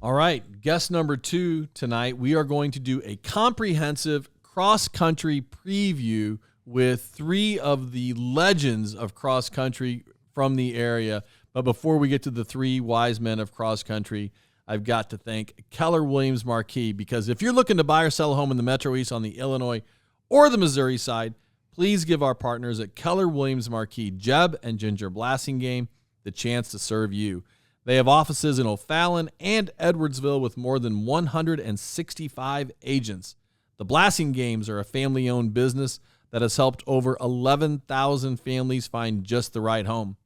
All right, guest number 2 tonight, we are going to do a comprehensive cross-country preview with 3 of the legends of cross-country from the area. But before we get to the 3 wise men of cross-country, I've got to thank Keller Williams Marquee, because if you're looking to buy or sell a home in the Metro East on the Illinois or the Missouri side, please give our partners at Keller Williams Marquee, Jeb and Ginger Blasingame, the chance to serve you. They have offices in O'Fallon and Edwardsville with more than 165 agents. The Blasingames are a family-owned business that has helped over 11,000 families find just the right home.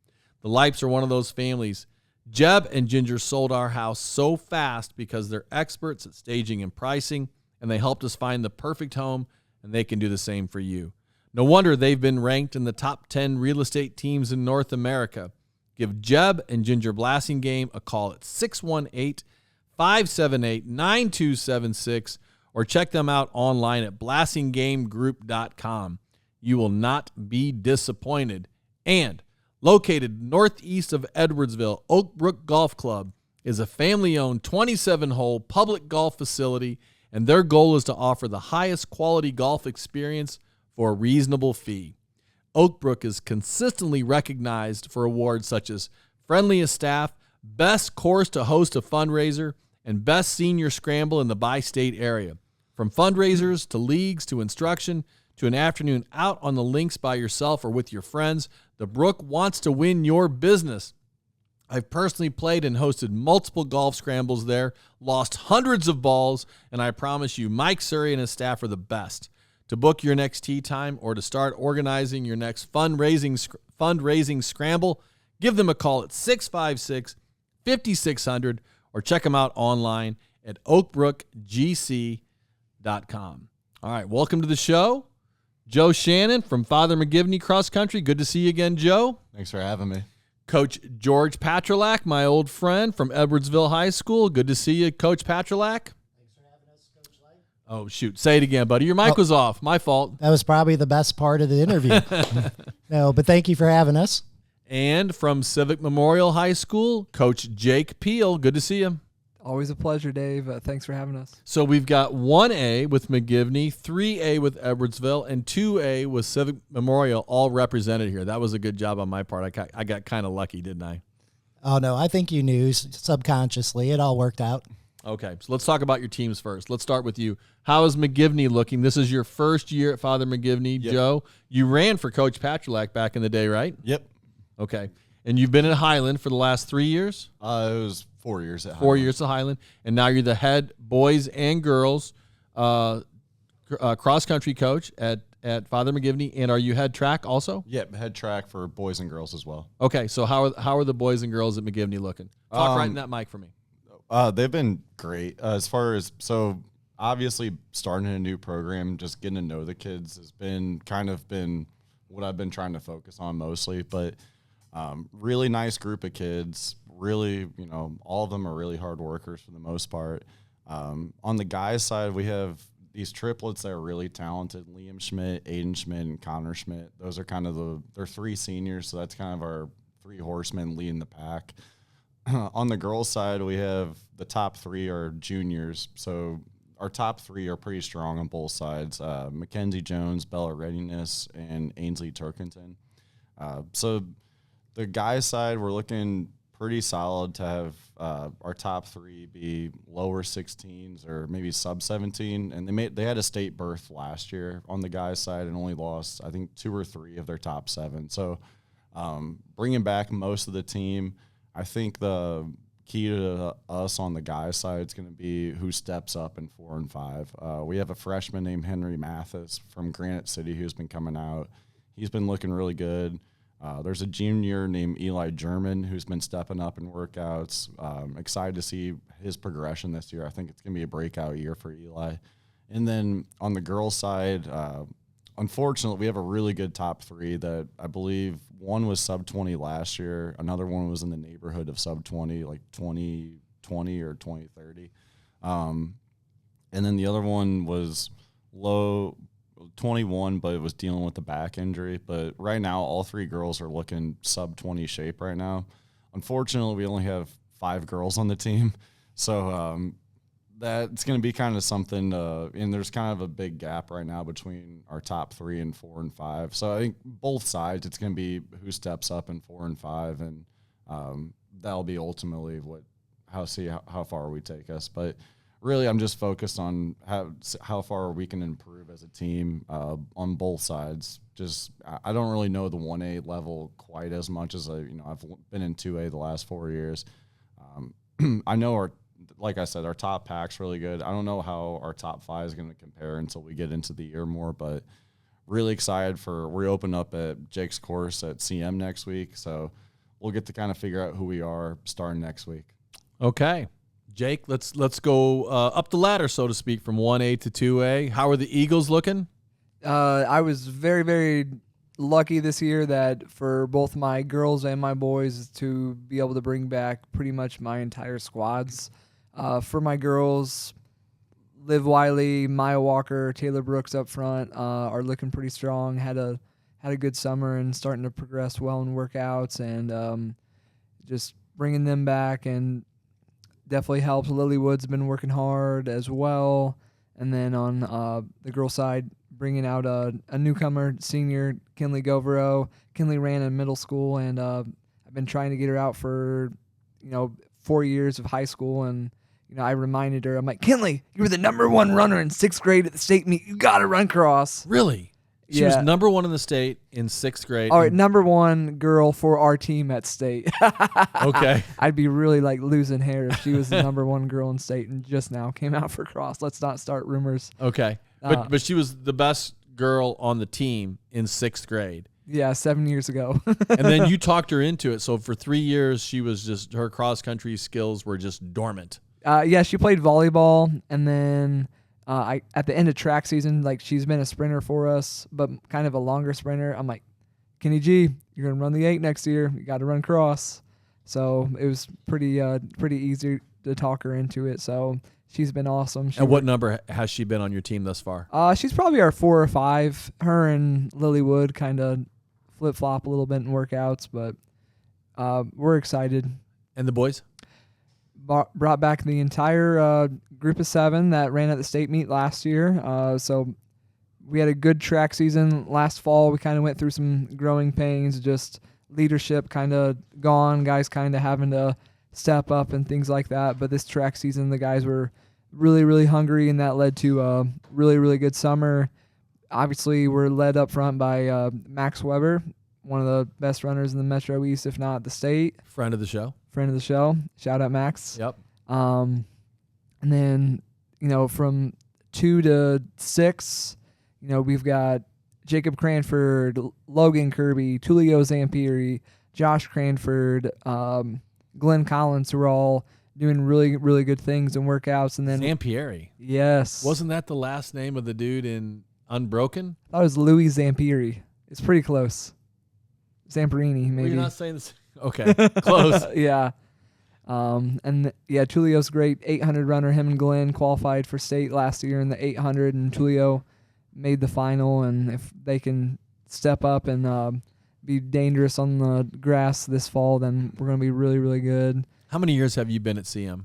The Lipes are one of those families. Jeb and Ginger sold our house so fast because they're experts at staging and pricing, and they helped us find the perfect home, and they can do the same for you. No wonder they've been ranked in the top 10 real estate teams in North America. Give Jeb and Ginger Blasingame a call at 618-578-9276 or check them out online at blasinggamegroup.com. You will not be disappointed. And located northeast of Edwardsville, Oak Brook Golf Club is a family-owned 27-hole public golf facility, and their goal is to offer the highest quality golf experience for a reasonable fee. Oak Brook is consistently recognized for awards such as Friendliest Staff, Best Course to Host a Fundraiser, and Best Senior Scramble in the bi-state area. From fundraisers to leagues to instruction to an afternoon out on the links by yourself or with your friends, the Brook wants to win your business. I've personally played and hosted multiple golf scrambles there, lost hundreds of balls, and I promise you, Mike Surrey and his staff are the best. To book your next tee time or to start organizing your next fundraising scramble, give them a call at 656-5600 or check them out online at oakbrookgc.com. All right, welcome to the show, Joe Shannon from Father McGivney Cross Country. Good to see you again, Joe. Thanks for having me. Coach George Patrolak, my old friend from Edwardsville High School. Good to see you, Coach Patrolak. Oh, shoot. Say it again, buddy. Your mic was off. My fault. That was probably the best part of the interview. No, but thank you for having us. And from Civic Memorial High School, Coach Jake Peel. Good to see you. Always a pleasure, Dave. Thanks for having us. So we've got 1A with McGivney, 3A with Edwardsville, and 2A with Civic Memorial all represented here. That was a good job on my part. I got kind of lucky, didn't I? Oh, no, I think you knew subconsciously. It all worked out. Okay, so let's talk about your teams first. Let's start with you. How is McGivney looking? This is your first year at Father McGivney. Yep. Joe, you ran for Coach Patrolak back in the day, right? Yep. Okay, and you've been at Highland for the last 3 years? It was 4 years at Highland. 4 years at Highland, and now you're the head boys and girls cross-country coach at Father McGivney, and are you head track also? Yep, head track for boys and girls as well. Okay, so how are the boys and girls at McGivney looking? Talk right in that mic for me. They've been great. As far as, so obviously starting a new program, just getting to know the kids has been what I've been trying to focus on mostly, but really nice group of kids. Really, all of them are really hard workers for the most part. On the guys' side, we have these triplets that are really talented: Liam Schmidt, Aiden Schmidt, and Connor Schmidt. Those are they're 3 seniors, so that's kind of our 3 horsemen leading the pack. On the girls' side, we have the top 3 are juniors, so our top 3 are pretty strong on both sides: Mackenzie Jones, Bella Readiness, and Ainsley Turkington. So the guys' side, we're looking pretty solid to have our top 3 be lower 16s or maybe sub 17, and they had a state berth last year on the guys' side and only lost, I think, 2 or 3 of their top 7. So bringing back most of the team. I think the key to us on the guys' side is going to be who steps up in 4 and 5. We have a freshman named Henry Mathis from Granite City who's been coming out. He's been looking really good. There's a junior named Eli German who's been stepping up in workouts. Excited to see his progression this year. I think it's going to be a breakout year for Eli. And then on the girls' side, unfortunately, we have a really good top 3 that I believe one was sub 20 last year. Another one was in the neighborhood of sub 20, like 2020 or 2030. And then the other one was low 21, but it was dealing with the back injury. But right now, all 3 girls are looking sub 20 shape right now. Unfortunately, we only have 5 girls on the team. So that's going to be kind of something, and there's kind of a big gap right now between our top 3 and 4 and 5. So I think both sides, it's going to be who steps up in 4 and 5, and that'll be ultimately how far we take us. But really, I'm just focused on how far we can improve as a team on both sides. Just I don't really know the 1A level quite as much as I've been in 2A the last 4 years. I know like I said, our top pack's really good. I don't know how our top 5 is going to compare until we get into the year more, but really excited we open up at Jake's course at CM next week. So we'll get to kind of figure out who we are starting next week. Okay. Jake, let's go up the ladder, so to speak, from 1A to 2A. How are the Eagles looking? I was very, very lucky this year that for both my girls and my boys to be able to bring back pretty much my entire squads. For my girls, Liv Wiley, Maya Walker, Taylor Brooks up front are looking pretty strong. Had a good summer and starting to progress well in workouts, and just bringing them back and definitely helps. Lily Wood's been working hard as well. And then on the girl side, bringing out a newcomer, senior, Kinley Govero. Kinley ran in middle school, and I've been trying to get her out for 4 years of high school, and I reminded her, I'm like, Kinley, you were the #1 runner in 6th grade at the state meet. You got to run cross. Really? She was #1 in the state in 6th grade. All right, #1 girl for our team at state. Okay. I'd be really losing hair if she was the #1 girl in state and just now came out for cross. Let's not start rumors. Okay. But she was the best girl on the team in 6th grade. Yeah, 7 years ago. And then you talked her into it. So for 3 years, her cross country skills were just dormant. Yeah, she played volleyball, and then at the end of track season, she's been a sprinter for us, but kind of a longer sprinter. I'm like, Kenny G, you're gonna run the 8 next year. You got to run cross. So it was pretty easy to talk her into it. So she's been awesome. And what number has she been on your team thus far? She's probably our 4 or 5. Her and Lily Wood kind of flip flop a little bit in workouts, but we're excited. And the boys? Brought back the entire group of 7 that ran at the state meet last year. So we had a good track season last fall. We kind of went through some growing pains, just leadership kind of gone, guys kind of having to step up and things like that. But this track season, the guys were really, really hungry, and that led to a really, really good summer. Obviously, we're led up front by Max Weber, one of the best runners in the Metro East, if not the state. Friend of the show. Shout out Max. Yep. And then, from 2 to 6, we've got Jacob Cranford, Logan Kirby, Tulio Zampieri, Josh Cranford, Glenn Collins, who are all doing really, really good things in workouts. And then Zampieri. Yes. Wasn't that the last name of the dude in Unbroken? I thought it was Louis Zampieri. It's pretty close. Zamperini, maybe. Well, you're not saying this. Okay, close. Yeah. Tulio's great 800 runner. Him and Glenn qualified for state last year in the 800, and Tulio made the final. And if they can step up and be dangerous on the grass this fall, then we're going to be really, really good. How many years have you been at CM?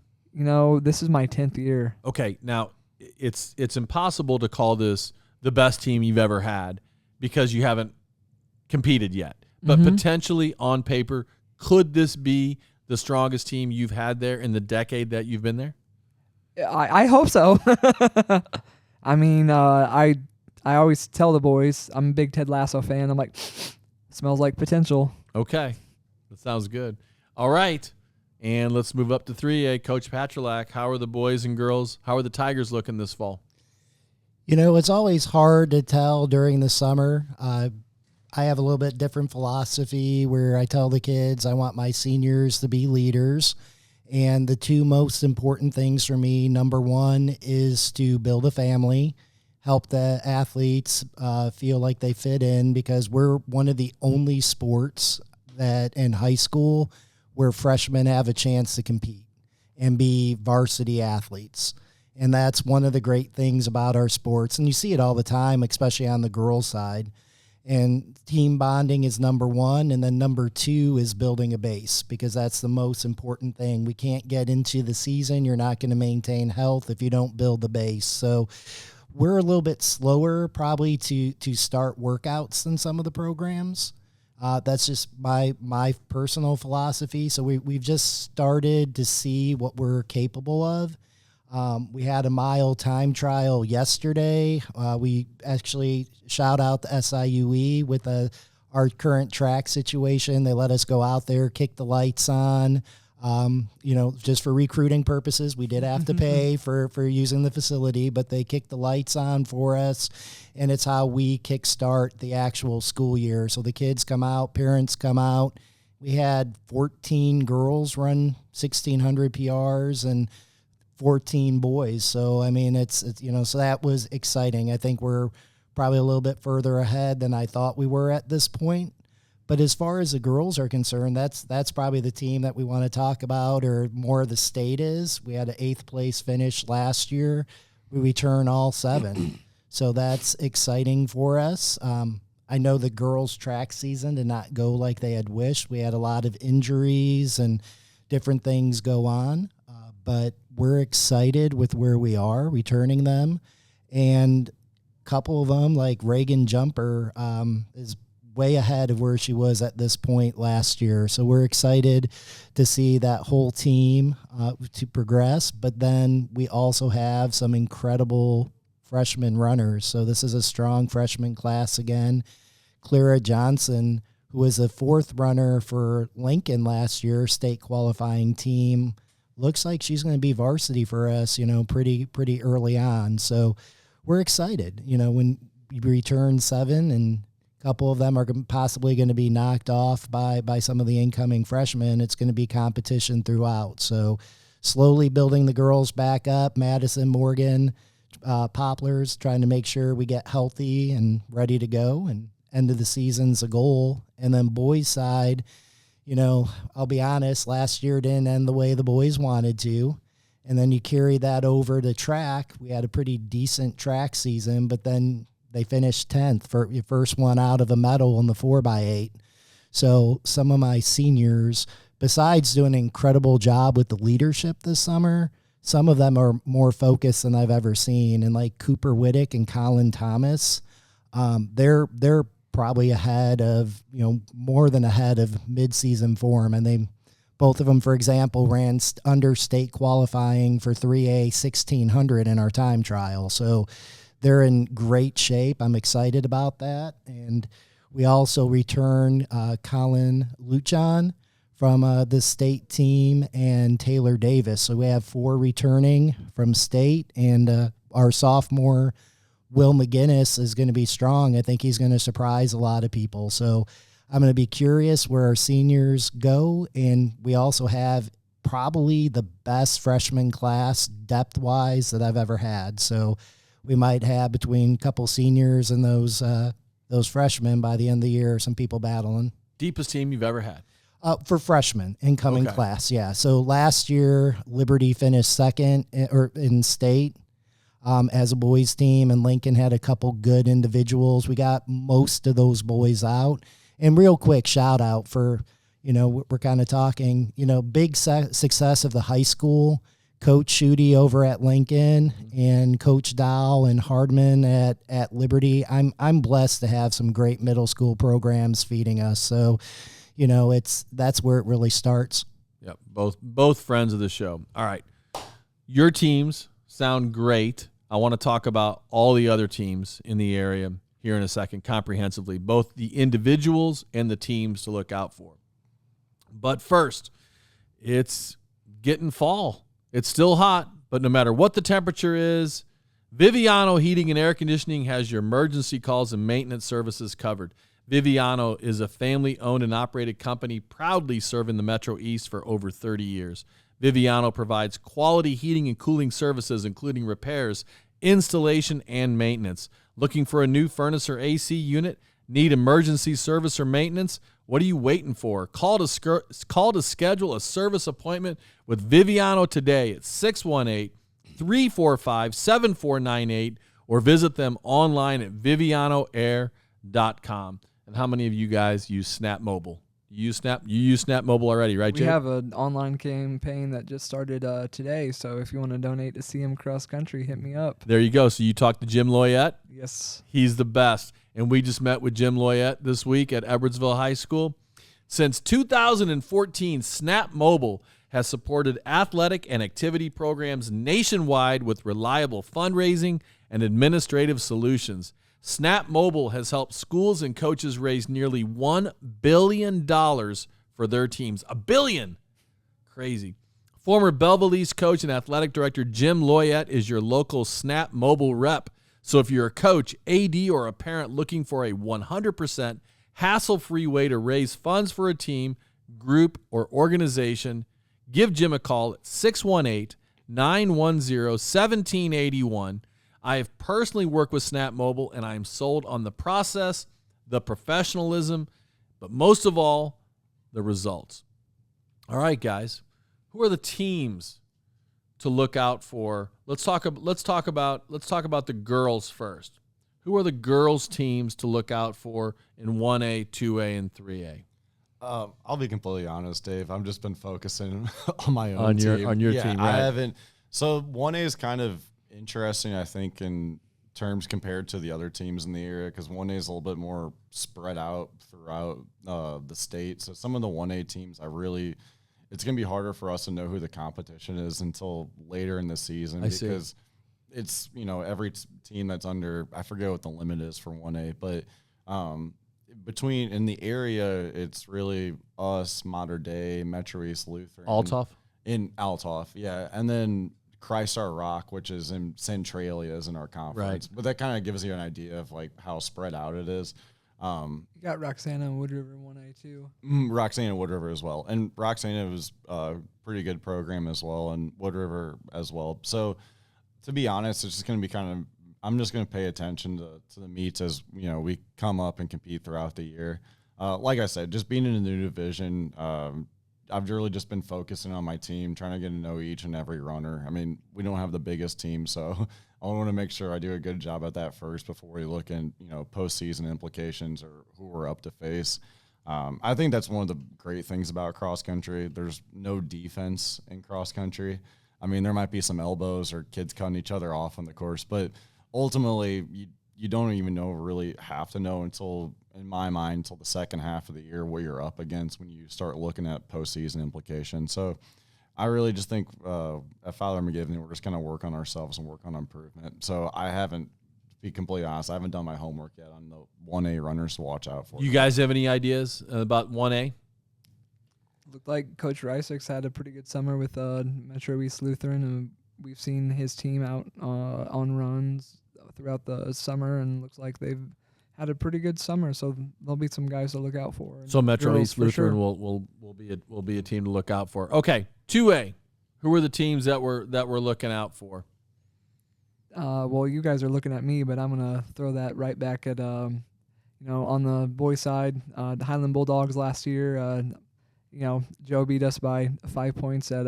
This is my 10th year. Okay, now it's impossible to call this the best team you've ever had because you haven't competed yet. But potentially on paper, could this be the strongest team you've had there in the decade that you've been there? I hope so. I mean, I always tell the boys, I'm a big Ted Lasso fan. I'm like, smells like potential. Okay, that sounds good. All right, and let's move up to 3A. Coach Patrolak, how are the boys and girls, how are the Tigers looking this fall? It's always hard to tell during the summer. I have a little bit different philosophy where I tell the kids I want my seniors to be leaders. And the 2 most important things for me, number 1 is to build a family, help the athletes feel like they fit in, because we're one of the only sports that in high school where freshmen have a chance to compete and be varsity athletes. And that's one of the great things about our sports. And you see it all the time, especially on the girls' side. And team bonding is number one. And then number two is building a base, because that's the most important thing. We can't get into the season. You're not going to maintain health if you don't build the base. So we're a little bit slower probably to start workouts than some of the programs. That's just my personal philosophy. So we've just started to see what we're capable of. We had a mile time trial yesterday. We actually shout out the SIUE with our current track situation. They let us go out there, kick the lights on, just for recruiting purposes. We did have to pay for using the facility, but they kicked the lights on for us, and it's how we kickstart the actual school year. So the kids come out, parents come out. We had 14 girls run 1,600 PRs and 14 boys. So, I mean, it's so that was exciting. I think we're probably a little bit further ahead than I thought we were at this point. But as far as the girls are concerned, that's probably the team that we want to talk about, or more of the state is. We had an 8th place finish last year. We return all 7. So that's exciting for us. I know the girls' track season did not go like they had wished. We had a lot of injuries and different things go on. But we're excited with where we are, returning them. And a couple of them, like Reagan Jumper, is way ahead of where she was at this point last year. So we're excited to see that whole team to progress. But then we also have some incredible freshman runners. So this is a strong freshman class again. Clara Johnson, who was a 4th runner for Lincoln last year, state qualifying team, looks like she's going to be varsity for us, pretty early on. So we're excited, when we return 7, and a couple of them are possibly going to be knocked off by some of the incoming freshmen. It's going to be competition throughout. So slowly building the girls back up. Madison, Morgan, Poplars, trying to make sure we get healthy and ready to go, and end of the season's a goal. And then boys side, I'll be honest, last year didn't end the way the boys wanted to. And then you carry that over to track. We had a pretty decent track season, but then they finished 10th for your first one out of a medal in the 4x8. So some of my seniors, besides doing an incredible job with the leadership this summer, some of them are more focused than I've ever seen. And like Cooper Whittick and Colin Thomas, they're probably ahead of, more than ahead of midseason form. And both of them, for example, ran under state qualifying for 3A 1,600 in our time trial. So they're in great shape. I'm excited about that. And we also return Colin Luchon from the state team, and Taylor Davis. So we have 4 returning from state, and our sophomore Will McGinnis is going to be strong. I think he's going to surprise a lot of people. So I'm going to be curious where our seniors go. And we also have probably the best freshman class depth-wise that I've ever had. So we might have between a couple seniors and those freshmen by the end of the year, some people battling. Deepest team you've ever had? For freshmen, incoming class, yeah. So last year, Liberty finished 2nd in state. As a boys team, and Lincoln had a couple good individuals. We got most of those boys out. And real quick shout out for, we're kind of talking, big success of the high school, Coach Schutte over at Lincoln and Coach Dow and Hardman at Liberty. I'm blessed to have some great middle school programs feeding us. So, that's where it really starts. Yep. Both friends of the show. All right. Your teams sound great. I want to talk about all the other teams in the area here in a second, comprehensively, both the individuals and the teams to look out for. But first, it's getting fall. It's still hot, but no matter what the temperature is, Viviano Heating and Air Conditioning has your emergency calls and maintenance services covered. Viviano is a family-owned and operated company proudly serving the Metro East for over 30 years. Viviano provides quality heating and cooling services, including repairs, installation, and maintenance. Looking for a new furnace or AC unit? Need emergency service or maintenance? What are you waiting for? Call to schedule a service appointment with Viviano today at 618-345-7498 or visit them online at vivianoair.com. snapmobile.com. And how many of you guys use Snap Mobile? You use Snap Mobile already, right, Jake? We have an online campaign that just started today, so if you want to donate to CM Cross Country, hit me up. There you go. So you talked to Jim Loyette? Yes. He's the best. And we just met with Jim Loyette this week at Edwardsville High School. Since 2014, Snap Mobile has supported athletic and activity programs nationwide with reliable fundraising and administrative solutions. Snap Mobile has helped schools and coaches raise nearly $1 billion for their teams. $1 billion. Crazy. Former Belleville East coach and athletic director Jim Loyette is your local Snap Mobile rep. So if you're a coach, AD, or a parent looking for a 100% hassle-free way to raise funds for a team, group, or organization, give Jim a call at 618-910-1781. I have personally worked with Snap Mobile, and I am sold on the process, the professionalism, but most of all, the results. All right, guys, who are the teams to look out for? Let's talk about the girls first. Who are the girls' teams to look out for in 1A, 2A, and 3A? I'll be completely honest, Dave. I've just been focusing on my own team. On your team, right? I haven't. So 1A is kind of interesting, I think, in terms compared to the other teams in the area, because 1A is a little bit more spread out throughout the state. So some of the 1A teams, it's going to be harder for us to know who the competition is until later in the season, because it's, every team that's under, I forget what the limit is for 1A, but in the area, it's really us, Mater Dei, Metro East Lutheran. Althoff? In Althoff, yeah. And then Christ Our Rock, which is in Centralia, is in our conference. Right. But that kind of gives you an idea of how spread out it is. You got Roxana and Wood River 1A too. Roxana and Wood River as well. And Roxana was a pretty good program as well, and Wood River as well. So to be honest, it's just going to be I'm just going to pay attention to the meets as, we come up and compete throughout the year. Like I said, just being in a new division, I've really just been focusing on my team, trying to get to know each and every runner. I mean, we don't have the biggest team, so I want to make sure I do a good job at that first before we look in, postseason implications or who we're up to face. I think that's one of the great things about cross country. There's no defense in cross country. I mean, there might be some elbows or kids cutting each other off on the course, but ultimately you don't even really have to know until the second half of the year what you're up against when you start looking at postseason implications. So I really just think at Father McGivney, we're just going to work on ourselves and work on improvement. So to be completely honest, I haven't done my homework yet on the 1A runners to watch out for. You guys have any ideas about 1A? Looked like Coach Reisic's had a pretty good summer with Metro East Lutheran, and we've seen his team out on runs throughout the summer, and looks like they've had a pretty good summer. So there'll be some guys to look out for. So Metro East Lutheran will be a team to look out for. Okay, 2A. Who are the teams that we're looking out for? Well, you guys are looking at me, but I'm gonna throw that right back at on the boys' side. The Highland Bulldogs last year. Joe beat us by 5 points at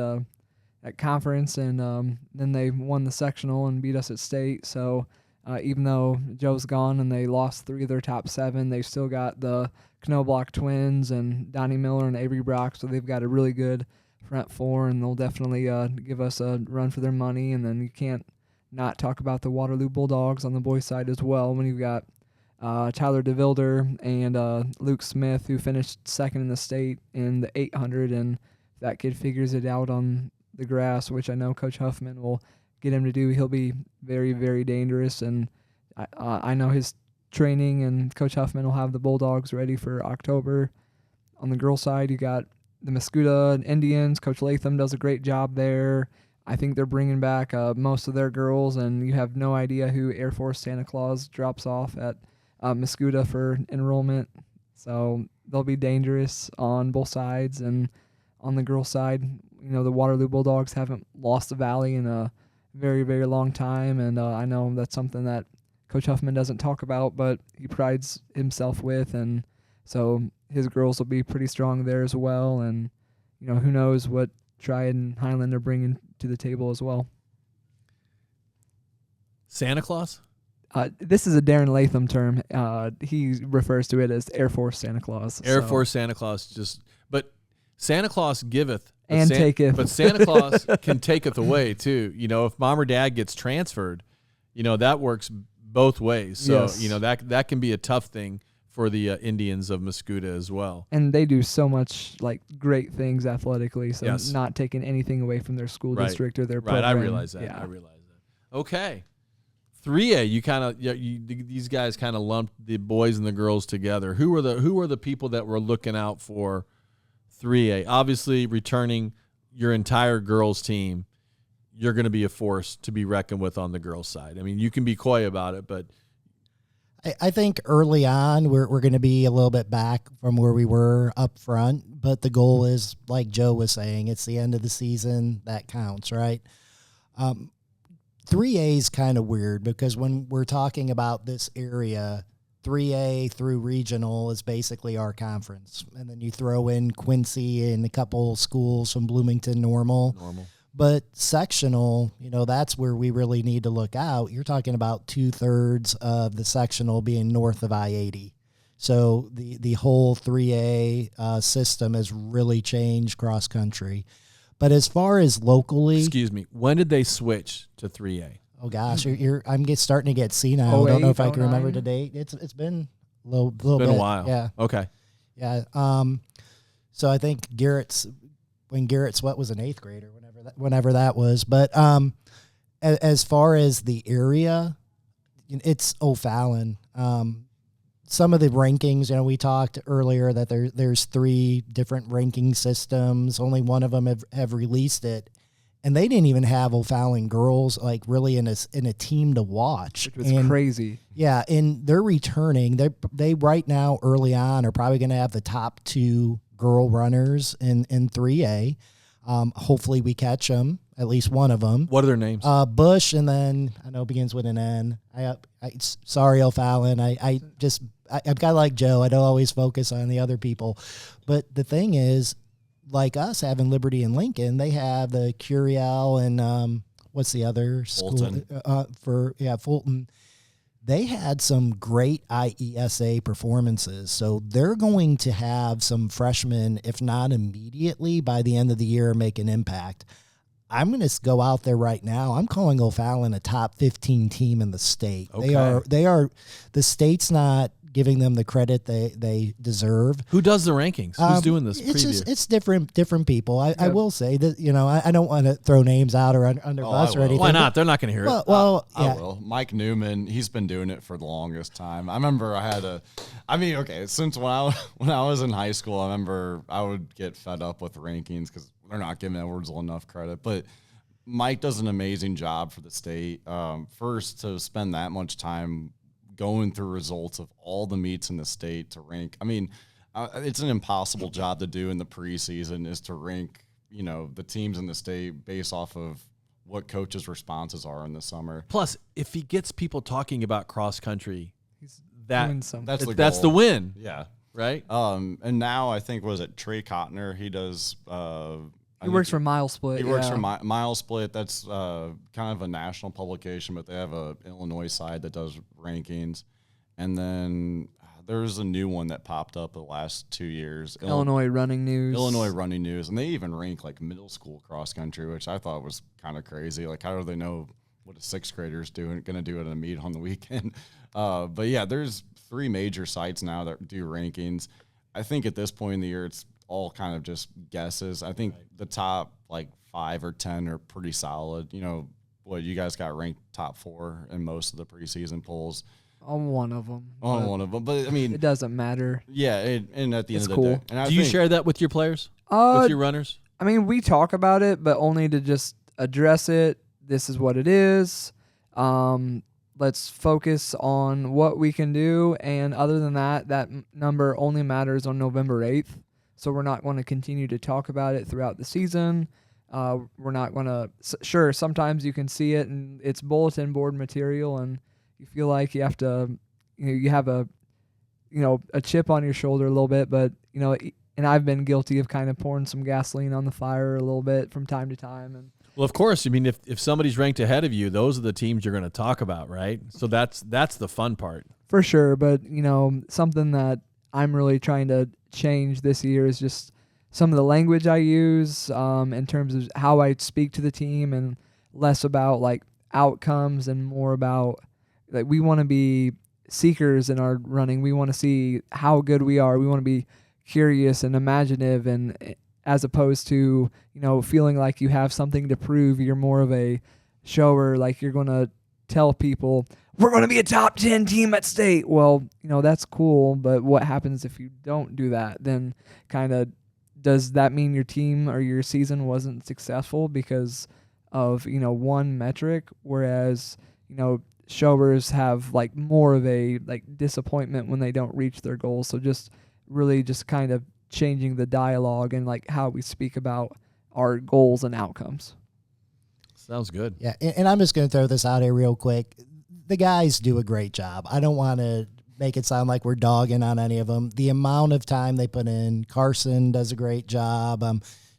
conference, and then they won the sectional and beat us at state. So even though Joe's gone and they lost 3 of their top 7, they've still got the Knobloch twins and Donnie Miller and Avery Brock. So they've got a really good front 4, and they'll definitely give us a run for their money. And then you can't not talk about the Waterloo Bulldogs on the boys' side as well, when you've got Tyler DeVilder and Luke Smith, who finished second in the state in the 800, and if that kid figures it out on the grass, which I know Coach Huffman will get him to do, he'll be very, very dangerous. And I know his training, and Coach Huffman will have the Bulldogs ready for October. On the girls' side, you got the Muscuda Indians. Coach Latham does a great job there. I think they're bringing back most of their girls, and you have no idea who Air Force Santa Claus drops off at Muscuda for enrollment. So they'll be dangerous on both sides. And on the girls' side, the Waterloo Bulldogs haven't lost the Valley in a very, very long time, and I know that's something that Coach Huffman doesn't talk about, but he prides himself with, and so his girls will be pretty strong there as well. And who knows what Triad and Highland are bringing to the table as well. Santa Claus? This is a Darren Latham term. He refers to it as Air Force Santa Claus. Air Force Santa Claus but Santa Claus giveth and taketh. But Santa Claus can taketh away too. If mom or dad gets transferred, that works both ways. So, Yes. that can be a tough thing for the Indians of Mascoutah as well. And they do so much great things athletically. So Yes. not taking anything away from their school Right. district or their Right, program. I realize that. Yeah. I realize that. Okay. 3A, these guys kind of lumped the boys and the girls together. Who are the people that we're looking out for 3A? Obviously, returning your entire girls team, you're going to be a force to be reckoned with on the girls' side. I mean, you can be coy about it, but I think early on we're going to be a little bit back from where we were up front, but the goal is, like Joe was saying, it's the end of the season that counts, right? 3A is kind of weird because when we're talking about this area, 3A through regional is basically our conference. And then you throw in Quincy and a couple schools from Bloomington normal. But sectional, that's where we really need to look out. You're talking about 2/3 of the sectional being north of I-80. So the whole 3A system has really changed cross country. But as far as locally, excuse me, when did they switch to 3A? oh gosh, I'm starting to get senile. I don't know if I can remember 08, the date. It's been a little It's been bit. a while. Yeah, Okay. yeah. So I think when Garrett Sweat was an 8th grader, whenever that was. But as far as the area, it's O'Fallon. Some of the rankings, we talked earlier that there's 3 different ranking systems. Only one of them have released it, and they didn't even have O'Fallon girls really in a team to watch. Which was crazy. Yeah, and they're returning. They right now early on are probably going to have the top 2 girl runners in 3A. Hopefully we catch them, at least one of them. What are their names? Bush, and then I know it begins with an N. Sorry, O'Fallon. I'm kind of like Joe. I don't always focus on the other people. But the thing is, like us having Liberty and Lincoln, they have the Curiel and what's the other Fulton. school? Fulton. They had some great IESA performances. So they're going to have some freshmen, if not immediately, by the end of the year, make an impact. I'm going to go out there right now. I'm calling O'Fallon a top 15 team in the state. Okay. They are. The state's not giving them the credit they deserve. Who does the rankings? Who's doing this preview? It's different people. I will say that I don't want to throw names out or under bus or anything. Why not? They're not going to hear it. Well, I yeah. will. Mike Newman, he's been doing it for the longest time. I remember since when I was in high school, I remember I would get fed up with rankings because they're not giving Edwardsville enough credit. But Mike does an amazing job for the state. First, to spend that much time going through results of all the meets in the state to rank. I mean, it's an impossible job to do in the preseason, is to rank, the teams in the state based off of what coaches' responses are in the summer. Plus, if he gets people talking about cross country, doing something. that's the win, Yeah. right? And now I think, was it Trey Cotner? He does. He works for Mile Split. He works for Mile Split. That's kind of a national publication, but they have a Illinois side that does rankings. And then there's a new one that popped up the last 2 years. Illinois Running News. Illinois Running News, and they even rank middle school cross country, which I thought was kind of crazy. How do they know what a 6th grader's going to do at a meet on the weekend? But yeah, there's 3 major sites now that do rankings. I think at this point in the year, it's all kind of just guesses. I think the top 5 or 10 are pretty solid. You guys got ranked top 4 in most of the preseason polls. On one of them. But I mean, it doesn't matter. Yeah, and at the end of the cool. day, and Do you share that with your players, with your runners? I mean, we talk about it, but only to just address it. This is what it is. Let's focus on what we can do, and other than that, that number only matters on November 8th. So we're not going to continue to talk about it throughout the season. We're not going to. Sure, sometimes you can see it, and it's bulletin board material, and you feel like you have to, you have a chip on your shoulder a little bit, but and I've been guilty of kind of pouring some gasoline on the fire a little bit from time to time, and Well, of course. I mean, if somebody's ranked ahead of you, those are the teams you're going to talk about, right? So that's the fun part. For sure, but something that I'm really trying to change this year is just some of the language I use in terms of how I speak to the team, and less about like outcomes and more about like we want to be seekers in our running. We want to see how good we are. We want to be curious and imaginative, and as opposed to feeling like you have something to prove. You're more of a shower, like you're going to tell people we're going to be a top 10 team at state. Well, that's cool, but what happens if you don't do that? Then kind of does that mean your team or your season wasn't successful because of one metric, whereas showers have like more of a like disappointment when they don't reach their goals. So just really just kind of changing the dialogue and like how we speak about our goals and outcomes. Sounds good. Yeah, and I'm just going to throw this out here real quick. The guys do a great job. I don't want to make it sound like we're dogging on any of them. The amount of time they put in, Carson does a great job.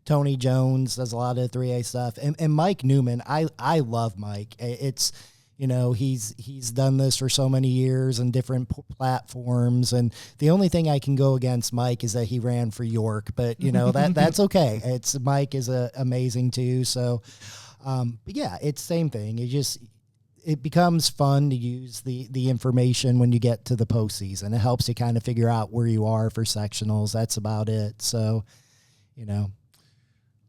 Tony Jones does a lot of 3A stuff. And Mike Newman, I love Mike. It's, he's done this for so many years on different platforms. And the only thing I can go against Mike is that he ran for York. But, that's okay. Mike is amazing too. So, but yeah, it's same thing. It becomes fun to use the information when you get to the postseason. It helps you kind of figure out where you are for sectionals. That's about it. So,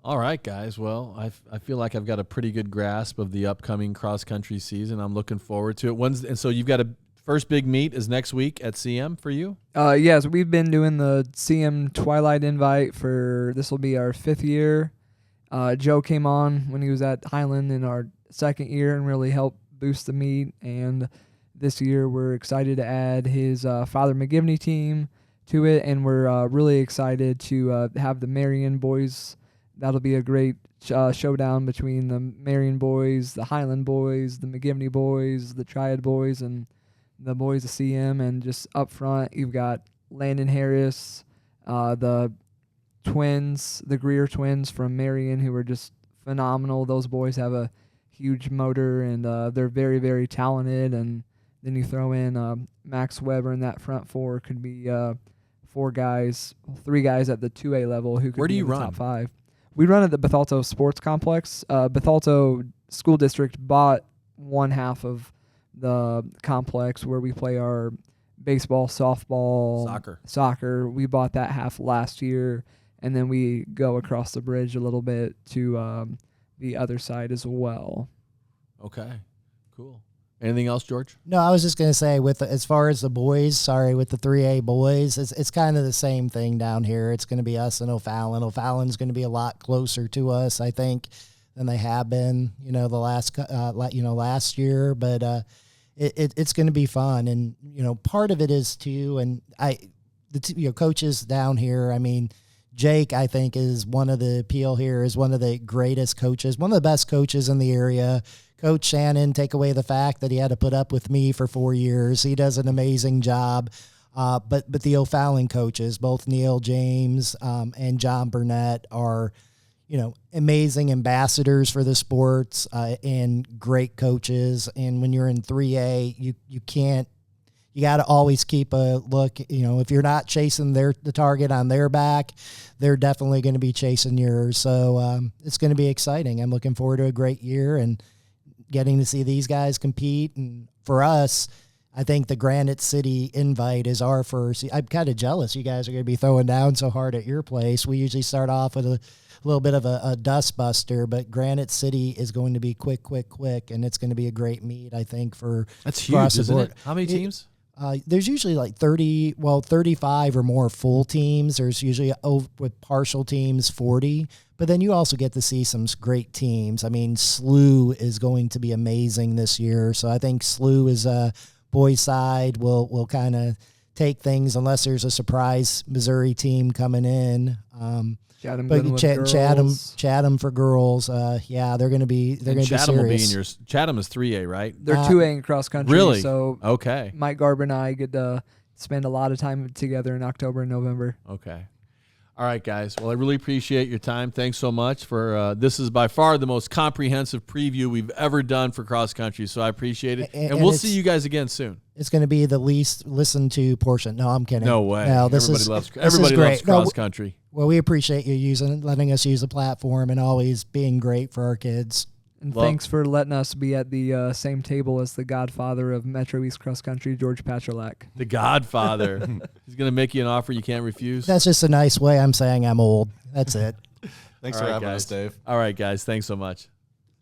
All right, guys. Well, I feel like I've got a pretty good grasp of the upcoming cross-country season. I'm looking forward to it. And so you've got a first big meet is next week at CM for you? Yes, we've been doing the CM Twilight Invite this will be our 5th year. Joe came on when he was at Highland in our 2nd year and really helped boost the meet. And this year we're excited to add his Father McGivney team to it, and we're really excited to have the Marion boys. That'll be a great showdown between the Marion boys, the Highland boys, the McGivney boys, the Triad boys, and the boys of CM. And just up front, you've got Landon Harris, the twins, the Greer twins from Marion, who are just phenomenal. Those boys have a huge motor, and they're very, very talented. And then you throw in Max Weber in that front four. Could be 3 guys at the 2A level who could Where do be you in the run? top 5. We run at the Bethalto Sports Complex. Bethalto School District bought one half of the complex where we play our baseball, softball, soccer. We bought that half last year, and then we go across the bridge a little bit to the other side as well. Okay, cool. Anything else, George? No, I was just going to say as far as the boys, with the 3A boys, it's kind of the same thing down here. It's going to be us and O'Fallon. O'Fallon's going to be a lot closer to us, I think, than they have been, the last year. But it's going to be fun, and part of it is too. And coaches down here. I mean, Jake, I think, is one of the appeal here. Is one of the greatest coaches, one of the best coaches in the area. Coach Shannon, take away the fact that he had to put up with me for 4 years. He does an amazing job. But the O'Fallon coaches, both Neil James and John Burnett, are, amazing ambassadors for the sports and great coaches. And when you're in 3A, you got to always keep a look. If you're not chasing the target on their back, they're definitely going to be chasing yours. So it's going to be exciting. I'm looking forward to a great year and getting to see these guys compete. And for us, I think the Granite City invite is our first. I'm kind of jealous you guys are going to be throwing down so hard at your place. We usually start off with a little bit of a dust buster, but Granite City is going to be quick, and it's going to be a great meet, I think, for That's huge, isn't it? How many teams? There's usually like 35 or more full teams. There's usually, with partial teams, 40. But then you also get to see some great teams. I mean, SLU is going to be amazing this year. So I think SLU is boys side will kind of take things unless there's a surprise Missouri team coming in. Chatham for girls. They're going to be serious. Will be in your Chatham is 3A, right? They're 2A in cross country. Really? So okay. Mike Garber and I get to spend a lot of time together in October and November. Okay. All right, guys. Well, I really appreciate your time. Thanks so much for this is by far the most comprehensive preview we've ever done for cross country. So I appreciate it, and we'll see you guys again soon. It's going to be the least listened to portion. No, I'm kidding. No way. No, Everybody loves cross country. Well, we appreciate you letting us use the platform and always being great for our kids. And thanks for letting us be at the same table as the godfather of Metro East Cross Country, George Patrolak. The godfather. He's going to make you an offer you can't refuse. That's just a nice way I'm saying I'm old. That's it. Thanks for having us, Dave. All right, guys. Thanks so much.